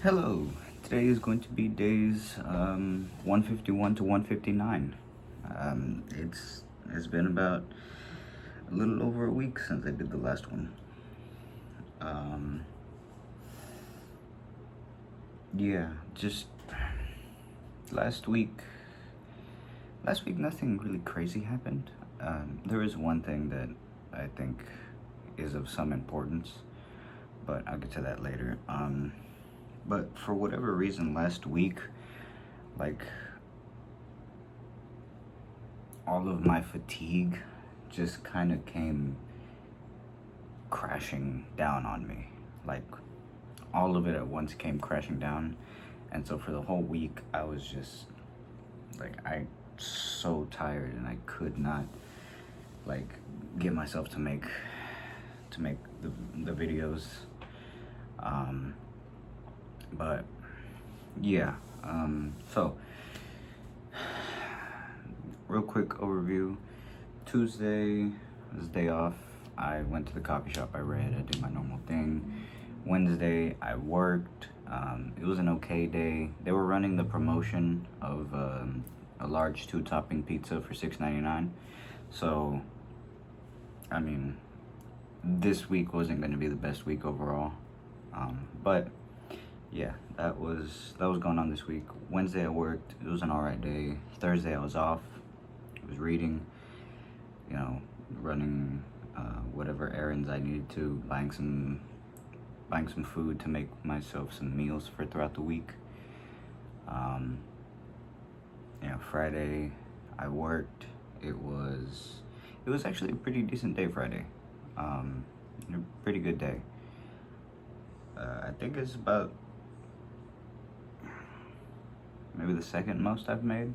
Hello, today is going to be days 151 to 159. It's been about a little over a week since I did the last one. Um, yeah, just last week. Last week, nothing really crazy happened. There is one thing that I think is of some importance, but I'll get to that later. But for whatever reason, last week, like all of my fatigue just kind of came crashing down on me. Like all of it at once came crashing down. And so for the whole week, I was just like, I so tired and I could not like get myself to make the videos. Um, but yeah, so real quick overview. Tuesday was day off. I went to the coffee shop, I read, I did my normal thing. Wednesday, I worked. It was an okay day. They were running the promotion of a large 2-topping pizza for $6.99. So, I mean, this week wasn't going to be the best week overall. But yeah, that was going on this week. Wednesday I worked. It was an alright day. Thursday I was off. I was reading, running whatever errands I needed to, buying some food to make myself some meals for throughout the week. Friday I worked. It was actually a pretty decent day Friday. A pretty good day. I think it's about maybe the second most I've made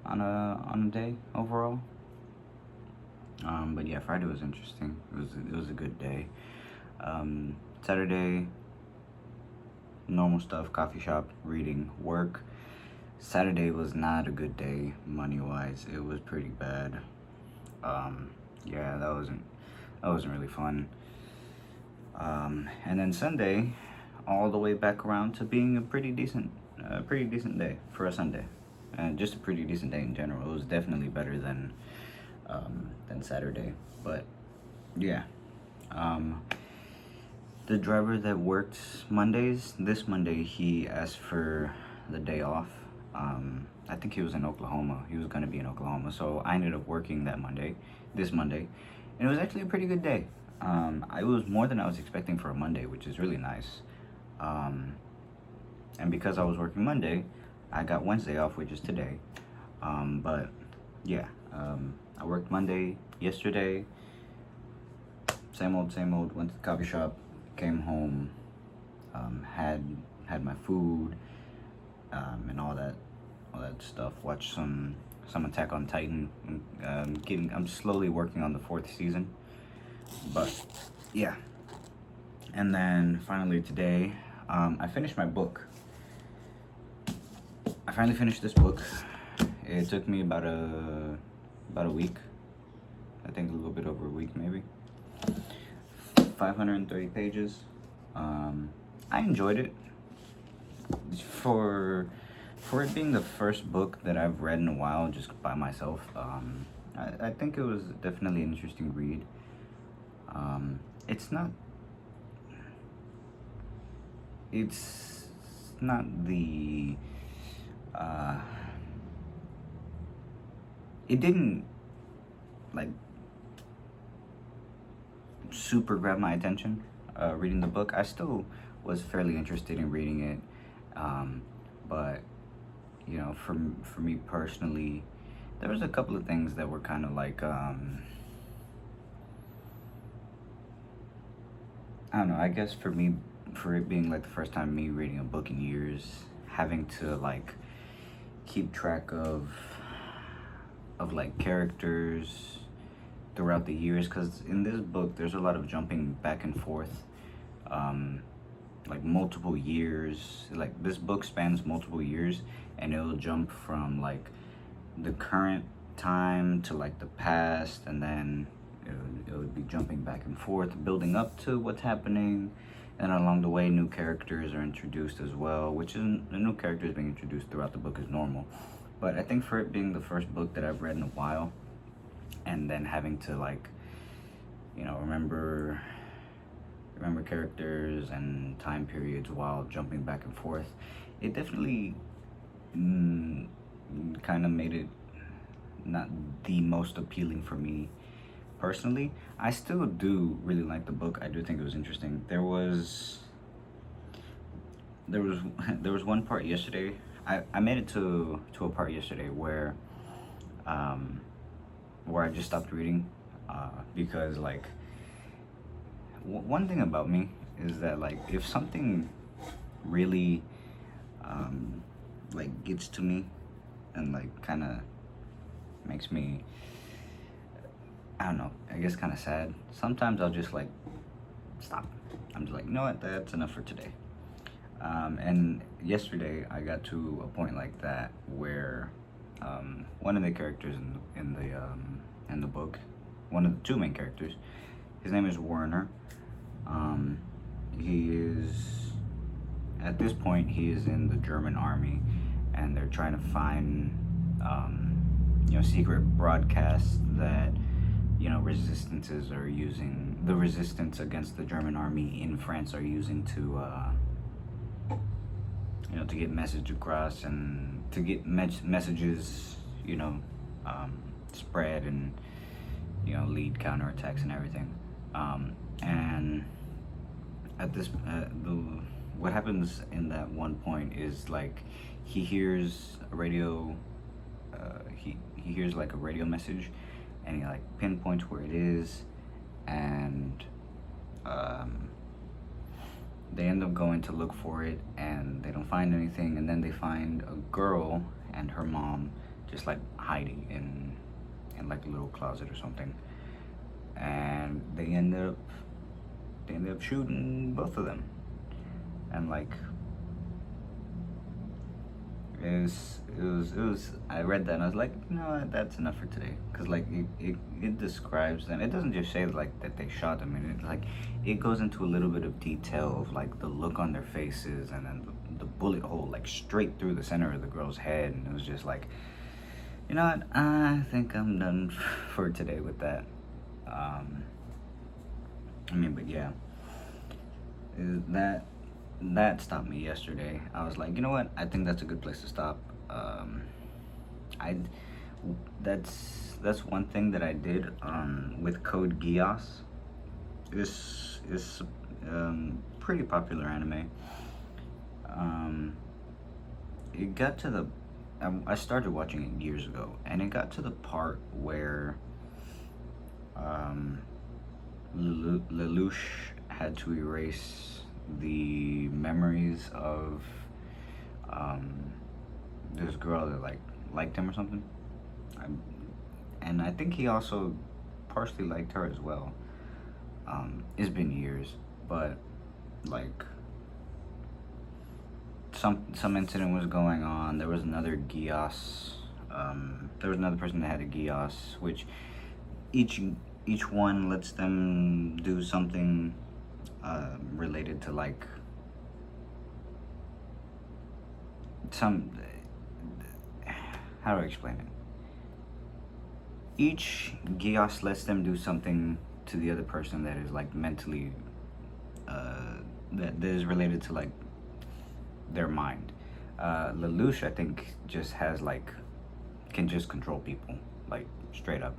on a day overall. But yeah, Friday was interesting. It was a good day. Saturday, normal stuff, coffee shop, reading, work. Saturday was not a good day money-wise. It was pretty bad. Yeah, that wasn't really fun. And then Sunday, all the way back around to being a pretty decent day for a Sunday, and just a pretty decent day in general. It was definitely better than Saturday, but yeah. The driver that worked Mondays, this Monday he asked for the day off. I think he was in Oklahoma. He was gonna be in Oklahoma, so I ended up working this Monday, and it was actually a pretty good day. It was more than I was expecting for a Monday, which is really nice. And because I was working Monday, I got Wednesday off, which is today. But yeah, I worked Monday, yesterday, same old, went to the coffee shop, came home, had my food, and all that stuff. Watched some Attack on Titan. I'm slowly working on the 4th season, but yeah. And then finally today, I finished my book. I finally finished this book. It took me about a week. I think a little bit over a week, maybe. 530 pages. I enjoyed it. For it being the first book that I've read in a while, just by myself, I think it was definitely an interesting read. It's not the it didn't like super grab my attention reading the book. I still was fairly interested in reading it, but for me personally, there was a couple of things that were kind of like I don't know. I guess for it being like the first time me reading a book in years, having to like keep track of like characters throughout the years, because in this book there's a lot of jumping back and forth, like multiple years. Like this book spans multiple years, and it'll jump from like the current time to like the past, and then it would be jumping back and forth, building up to what's happening, And along the way, new characters are introduced as well, which is the new characters being introduced throughout the book is normal. But I think for it being the first book that I've read in a while, and then having to like, remember characters and time periods while jumping back and forth, it definitely kind of made it not the most appealing for me personally. I still do really like the book. I do think it was interesting. There was there was one part yesterday. I made it to a part yesterday where I just stopped reading because like one thing about me is that like if something really like gets to me and like kind of makes me, I don't know, I guess kind of sad, sometimes I'll just like stop. I'm just like, you know what, that's enough for today. And yesterday I got to a point like that where one of the characters in the book, one of the two main characters, his name is Werner. He is, at this point, he is in the German army, and they're trying to find secret broadcasts that resistances are using, the resistance against the German army in France are using to get message across and to get messages spread and lead counterattacks and everything. And at this what happens in that one point is like he hears a radio he hears like a radio message, and he like pinpoints where it is, and they end up going to look for it, and they don't find anything, and then they find a girl and her mom just like hiding in like a little closet or something, and they end up shooting both of them. And like it was I read that and I was like, you know what, that's enough for today, because like it describes them. It doesn't just say like that they shot them, and it goes into a little bit of detail of like the look on their faces, and then the bullet hole like straight through the center of the girl's head, and it was just like, you know what, I think I'm done for today with that. But yeah, that stopped me yesterday. I was like, you know what? I think that's a good place to stop. I that's one thing that I did with Code Geass. This is pretty popular anime. It got to the I started watching it years ago, and it got to the part where Lelouch had to erase the memories of this girl that liked him or something. And I think he also partially liked her as well. It's been years, but like some incident was going on. There was another Geass. There was another person that had a Geass, which each one lets them do something related to like how do I explain it? Each Geass lets them do something to the other person that is like mentally that is related to like their mind. Lelouch, I think, just has like can just control people like straight up.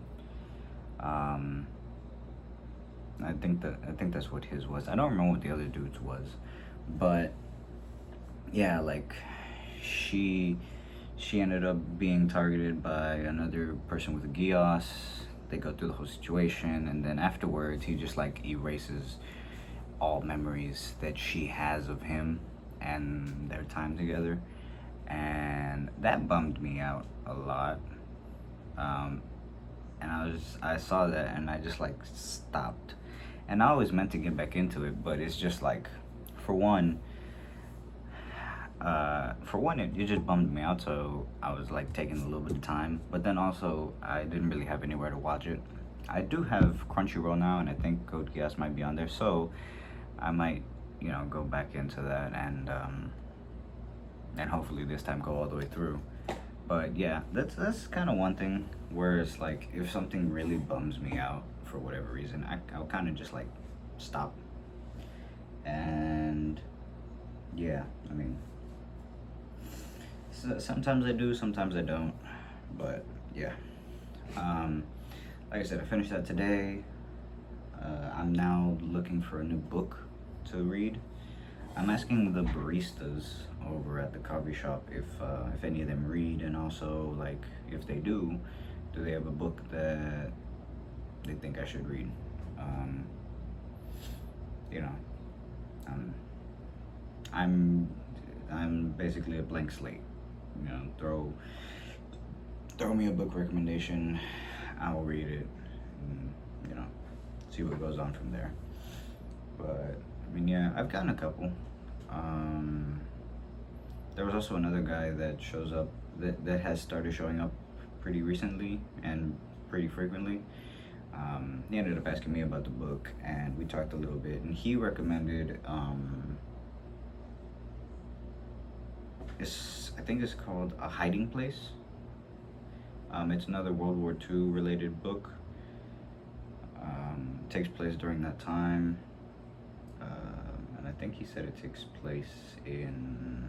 I think that's what his was. I don't remember what the other dude's was, but yeah, like she ended up being targeted by another person with a Geass. They go through the whole situation, and then afterwards he just like erases all memories that she has of him and their time together, and that bummed me out a lot. And I saw that and I just like stopped, and I always meant to get back into it, but it's just like, for one, it just bummed me out, so I was like taking a little bit of time. But then also, I didn't really have anywhere to watch it. I do have Crunchyroll now, and I think Code Geass might be on there, so I might, go back into that and hopefully this time go all the way through. But yeah, that's kind of one thing where it's like if something really bums me out for whatever reason, I'll kind of just like stop. And yeah, I mean, sometimes I do, sometimes I don't. But yeah, um, like I said, I finished that today. I'm now looking for a new book to read. I'm asking the baristas over at the coffee shop if any of them read, and also like if they do they have a book that they think I should read? Um, you know, um, I'm I'm basically a blank slate. Throw me a book recommendation, I will read it, and see what goes on from there. But I mean, yeah, I've gotten a couple. Um, there was also another guy that shows up that has started showing up pretty recently and pretty frequently. He ended up asking me about the book, and we talked a little bit. And he recommended I think it's called A Hiding Place. It's another World War II related book. Takes place during that time, and I think he said it takes place in,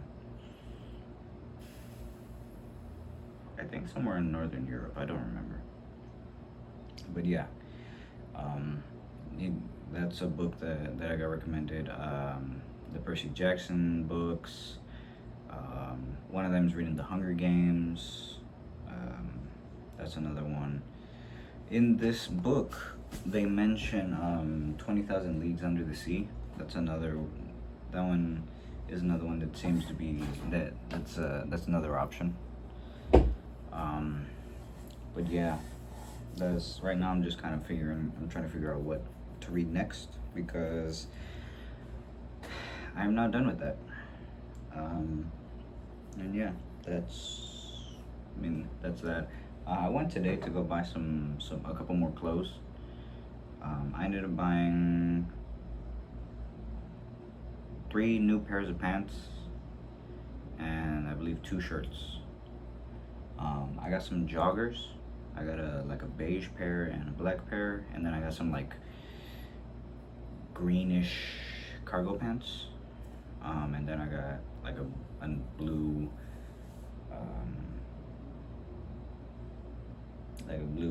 I think somewhere in Northern Europe. I don't remember, but yeah, um, that's a book that I got recommended. The Percy Jackson books. One of them is reading The Hunger Games. That's another one. In this book, they mention 20,000 Leagues Under the Sea. That one is another one that seems to be that's another option. But yeah, that's right now. I'm trying to figure out what to read next because I'm not done with that. And yeah, that's that. I went today to go buy a couple more clothes. I ended up buying 3 new pairs of pants and I believe 2 shirts. I got some joggers. I got a beige pair and a black pair, and then I got some like greenish cargo pants. And then I got like a blue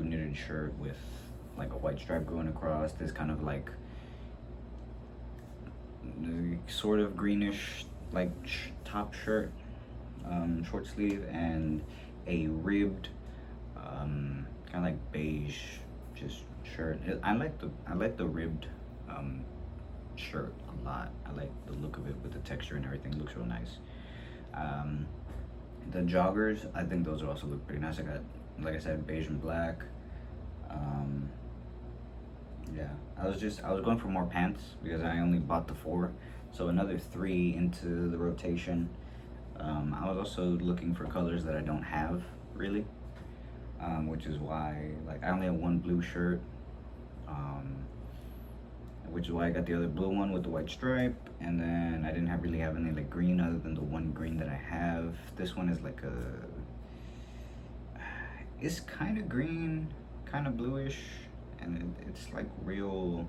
knitted shirt with like a white stripe going across. This kind of like sort of greenish like top shirt, short sleeve, and a ribbed kind of like beige just shirt. I like the ribbed shirt a lot. I like the look of it with the texture and everything. It looks real nice. The joggers, I think those also look pretty nice. I got, like I said, beige and black. Yeah, I was going for more pants because I only bought the 4, so another 3 into the rotation. I was also looking for colors that I don't have really, which is why like I only have 1 blue shirt, which is why I got the other blue one with the white stripe, and then I didn't really have any like green other than the 1 green that I have. This one is like it's kind of green, kind of bluish, and it's like real.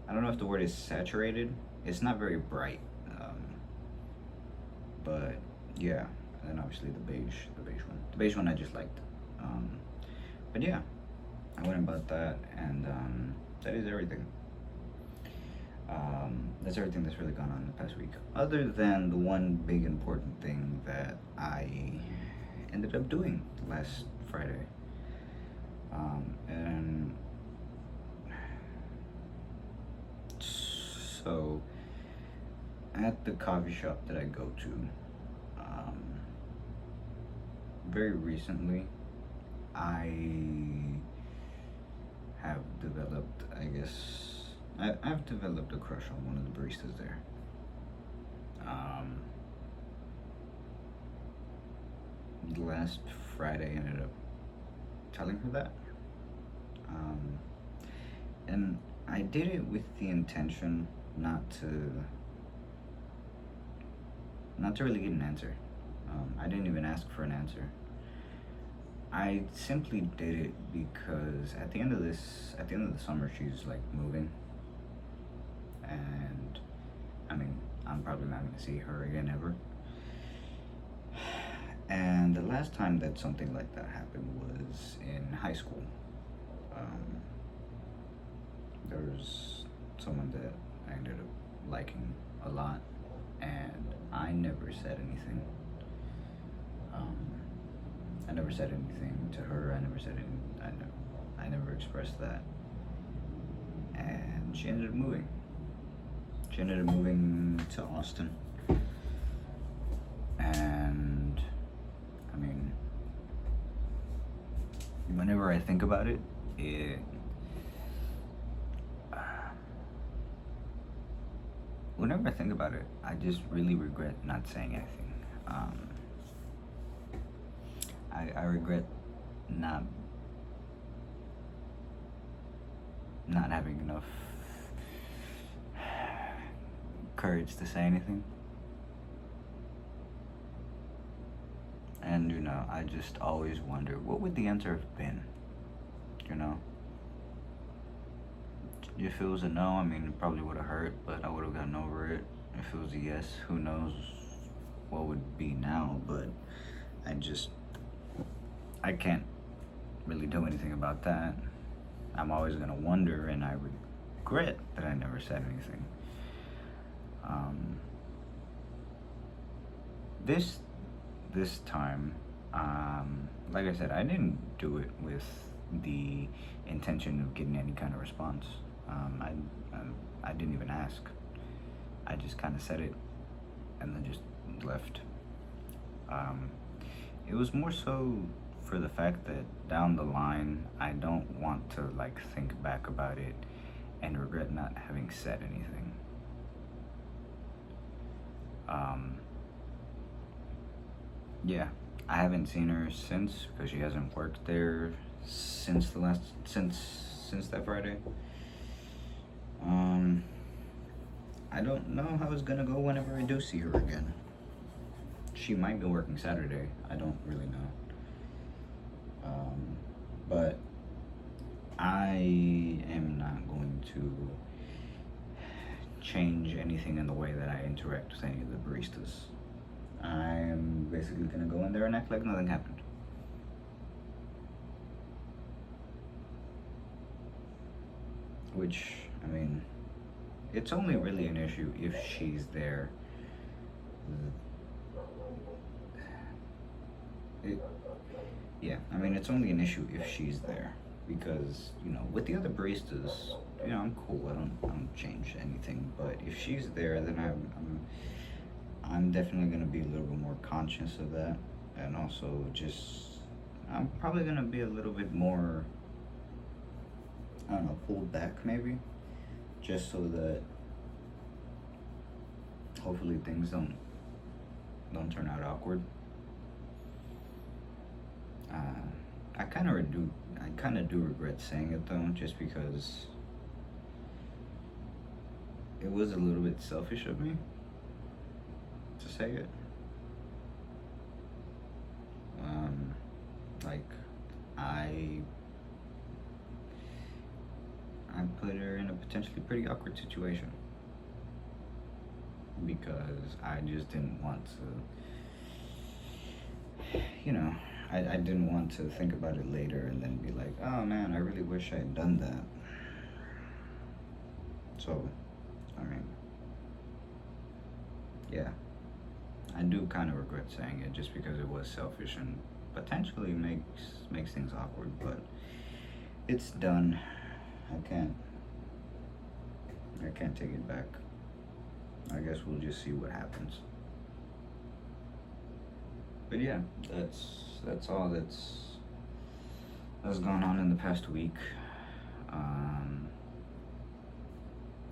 I don't know if the word is saturated. It's not very bright, but yeah. And then obviously the beige one I just liked. But yeah, I went and bought that, and that is everything. That's everything that's really gone on in the past week, other than the one big important thing that I ended up doing last Friday. And so at the coffee shop that I go to, very recently I have developed, I've developed a crush on one of the baristas there. Last Friday I ended up telling her that. And I did it with the intention not to not to really get an answer. I didn't even ask for an answer. I simply did it because at the end of the summer, she's like moving, and I mean, I'm probably not gonna see her again ever. And the last time that something like that happened was in high school. Um, there was someone that I ended up liking a lot, and I never said anything. Um, I never said anything to her. I never expressed that. And she ended up moving. She ended up moving to Austin. And I mean, whenever I think about it, I just really regret not saying anything. I regret not having enough courage to say anything. And I just always wonder, what would the answer have been? If it was a no, I mean, it probably would have hurt, but I would have gotten over it. If it was a yes, who knows what would be now, but I can't really do anything about that. I'm always gonna wonder, and I regret that I never said anything. This time, like I said, I didn't do it with the intention of getting any kind of response. I didn't even ask. I just kind of said it, and then just left. It was more so for the fact that down the line, I don't want to think back about it and regret not having said anything. Yeah, I haven't seen her since because she hasn't worked there since that Friday. I don't know how it's gonna go whenever I do see her again. She might be working Saturday. I don't really know. But I am not going to change anything in the way that I interact with any of the baristas. I'm basically gonna go in there and act like nothing happened. Which, I mean, it's only really an issue if she's there. It's only an issue if she's there. Because, with the other baristas, I'm cool. I don't change anything. But if she's there, then I'm definitely gonna be a little bit more conscious of that, and also I'm probably gonna be a little bit more, I don't know, pulled back maybe, just so that hopefully things don't turn out awkward. I kind of do regret saying it though, just because it was a little bit selfish of me to say it. I put her in a potentially pretty awkward situation because I just didn't want to, I didn't want to think about it later and then be like, oh man, I really wish I had done that. So, yeah, I do kind of regret saying it just because it was selfish and potentially makes things awkward, but it's done. I can't take it back. I guess we'll just see what happens. But yeah, that's all that's gone on in the past week.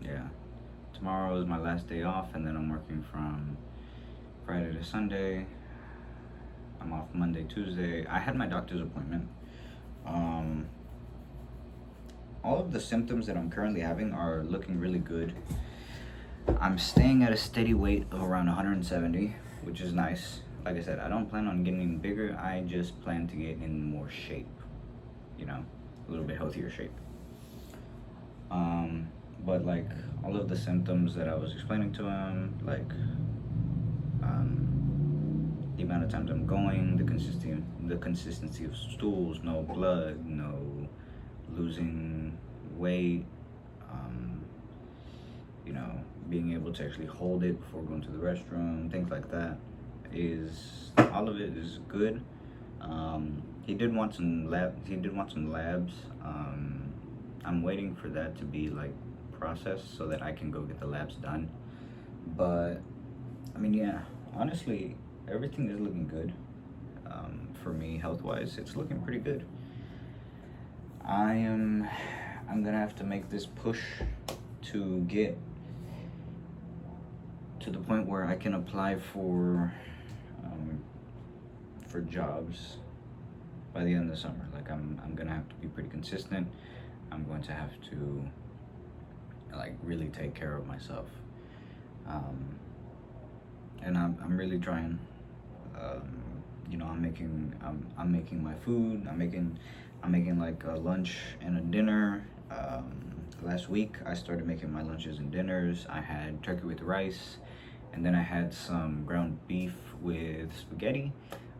Yeah, tomorrow is my last day off, and then I'm working from Friday to Sunday. I'm off Monday, Tuesday. I had my doctor's appointment. All of the symptoms that I'm currently having are looking really good. I'm staying at a steady weight of around 170, which is nice. Like I said, I don't plan on getting bigger. I just plan to get in more shape, a little bit healthier shape. But like all of the symptoms that I was explaining to him, like the amount of times I'm going, the consistency of stools, no blood, no losing weight, um, being able to actually hold it before going to the restroom, things like that, is all of it is good. He did want some labs. I'm waiting for that to be like processed so that I can go get the labs done. But I mean, yeah, honestly, everything is looking good. For me, health wise, it's looking pretty good. I'm gonna have to make this push to get to the point where I can apply for jobs by the end of the summer. Like I'm gonna have to be pretty consistent. I'm going to have to like really take care of myself. And I'm really trying. I'm making my food. I'm making like a lunch and a dinner. Last week I started making my lunches and dinners. I had turkey with rice, and then I had some ground beef with spaghetti.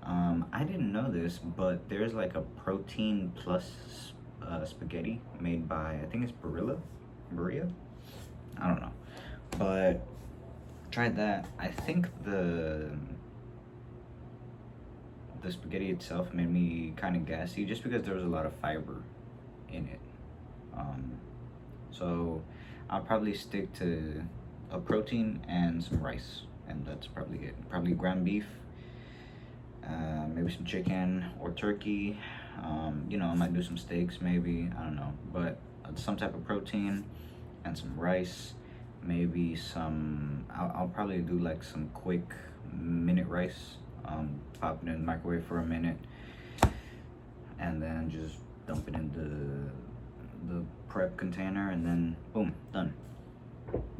I didn't know this, but there's like a protein plus spaghetti made by, I think it's Berea. I don't know, but tried that. I think the spaghetti itself made me kind of gassy just because there was a lot of fiber in it. So I'll probably stick to a protein and some rice, and that's probably it. Probably ground beef, maybe some chicken or turkey. I might do some steaks, maybe. I don't know, but some type of protein and some rice. Maybe some. I'll probably do like some quick minute rice. Pop it in the microwave for a minute, and then just dump it into the prep container, and then boom, done.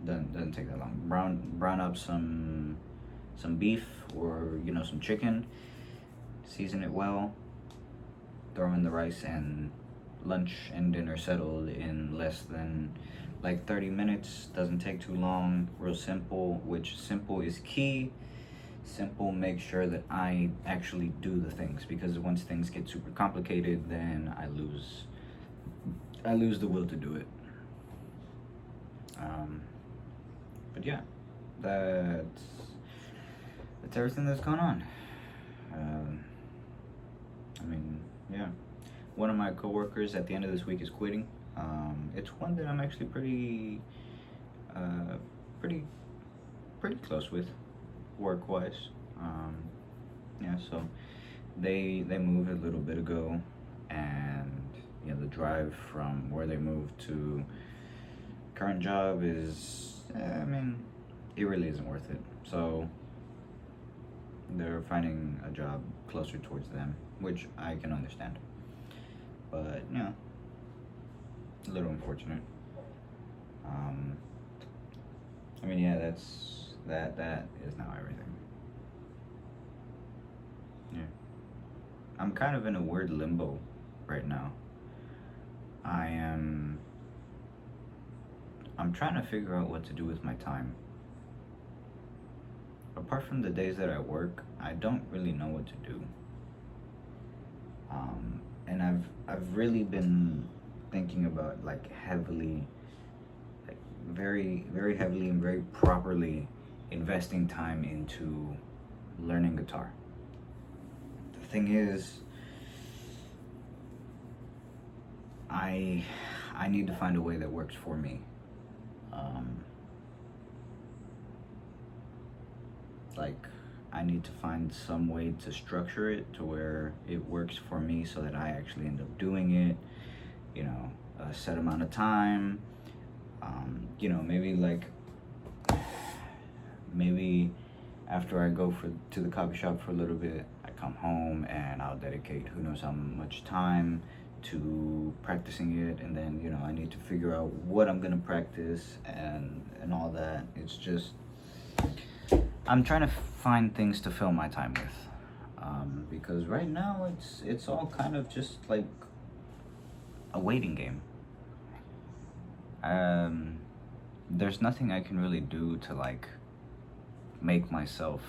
Doesn't take that long. Brown up some beef or some chicken. Season it well. Throw in the rice, and lunch and dinner settled in less than like 30 minutes. Doesn't take too long. Real simple, which simple is key. Simple makes sure that I actually do the things, because once things get super complicated, then I lose the will to do it. But yeah, that's everything that's going on. I mean, yeah. One of my coworkers at the end of this week is quitting. It's one that I'm actually pretty close with, work-wise. Yeah, so they moved a little bit ago, and the drive from where they moved to current job is, it really isn't worth it. So they're finding a job closer towards them, which I can understand. But a little unfortunate. Yeah, that is now everything. Yeah, I'm kind of in a weird limbo right now. I'm trying to figure out what to do with my time. Apart from the days that I work, I don't really know what to do. And I've really been thinking about like heavily, like very very heavily and very properly investing time into learning guitar. The thing is, I need to find a way that works for me. Like I need to find some way to structure it to where it works for me, so that I actually end up doing it, a set amount of time. Maybe after I go to the coffee shop for a little bit, I come home and I'll dedicate who knows how much time to practicing it, and then I need to figure out what I'm gonna practice and all that. It's just I'm trying to find things to fill my time with, because right now it's all kind of just like a waiting game. There's nothing I can really do to like make myself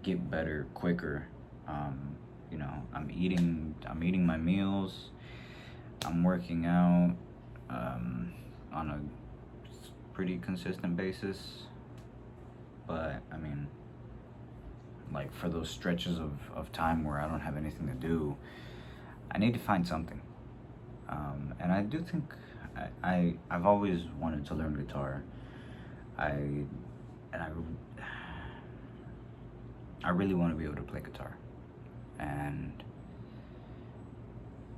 get better quicker. I'm eating my meals. I'm working out on a pretty consistent basis. But I mean, like for those stretches of time where I don't have anything to do, I need to find something. And I do think I've always wanted to learn guitar. I really want to be able to play guitar. And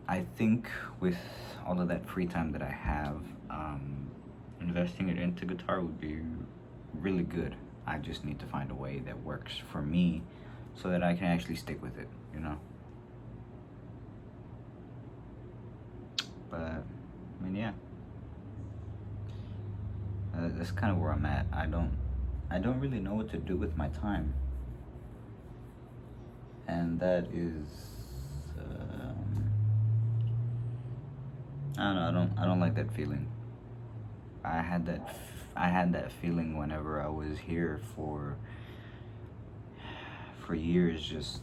I think with all of that free time that I have, investing it into guitar would be really good. I just need to find a way that works for me so that I can actually stick with it, But, I mean, yeah. That's kind of where I'm at. I don't really know what to do with my time. And that is, I don't know. I don't like that feeling. I had that feeling whenever I was here for years, just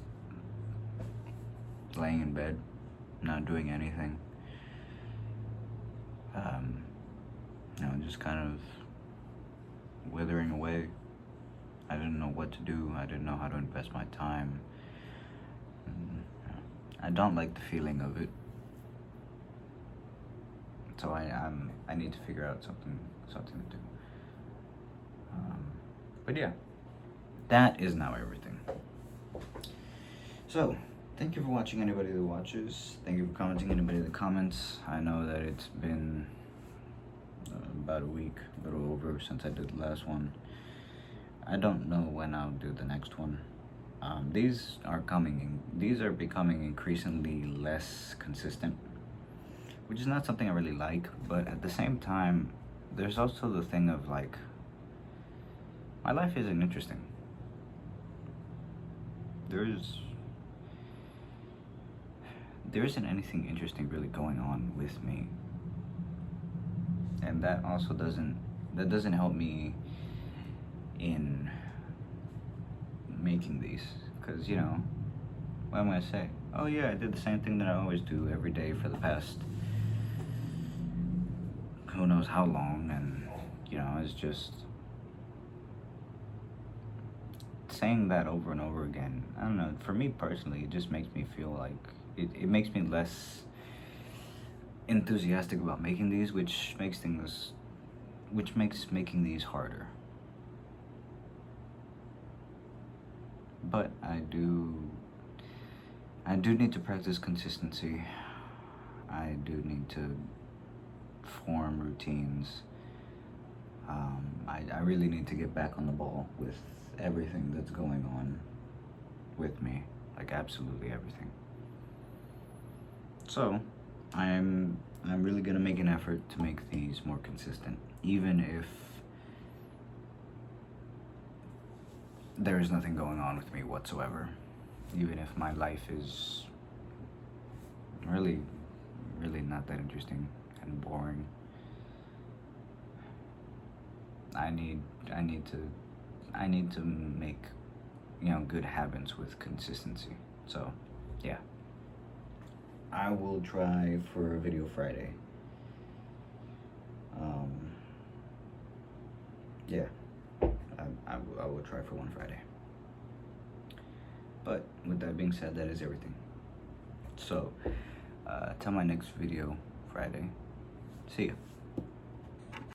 laying in bed, not doing anything. Just kind of withering away. I didn't know what to do. I didn't know how to invest my time. I don't like the feeling of it. So I need to figure out something to do. But yeah, that is now everything. So thank you for watching, anybody that watches. Thank you for commenting, anybody that comments. I know that it's been about a week, a little over, since I did the last one. I don't know when I'll do the next one. These are becoming increasingly less consistent, which is not something I really like, but at the same time, there's also the thing of like, my life isn't interesting. There isn't anything interesting really going on with me. And that also doesn't help me in making these, because what am I gonna say? Oh yeah, I did the same thing that I always do every day for the past who knows how long, and it's just saying that over and over again. I don't know, for me personally, it just makes me feel like it makes me less enthusiastic about making these, which makes making these harder. But I do need to practice consistency. I do need to form routines. I really need to get back on the ball with everything that's going on with me, like absolutely everything. So I'm really gonna make an effort to make these more consistent, even if there is nothing going on with me whatsoever. Even if my life is really, really not that interesting and boring. I need to make good habits with consistency. So yeah, I will try for a video Friday. Yeah, I will try for one Friday. But with that being said, that is everything. So till my next video Friday, see ya.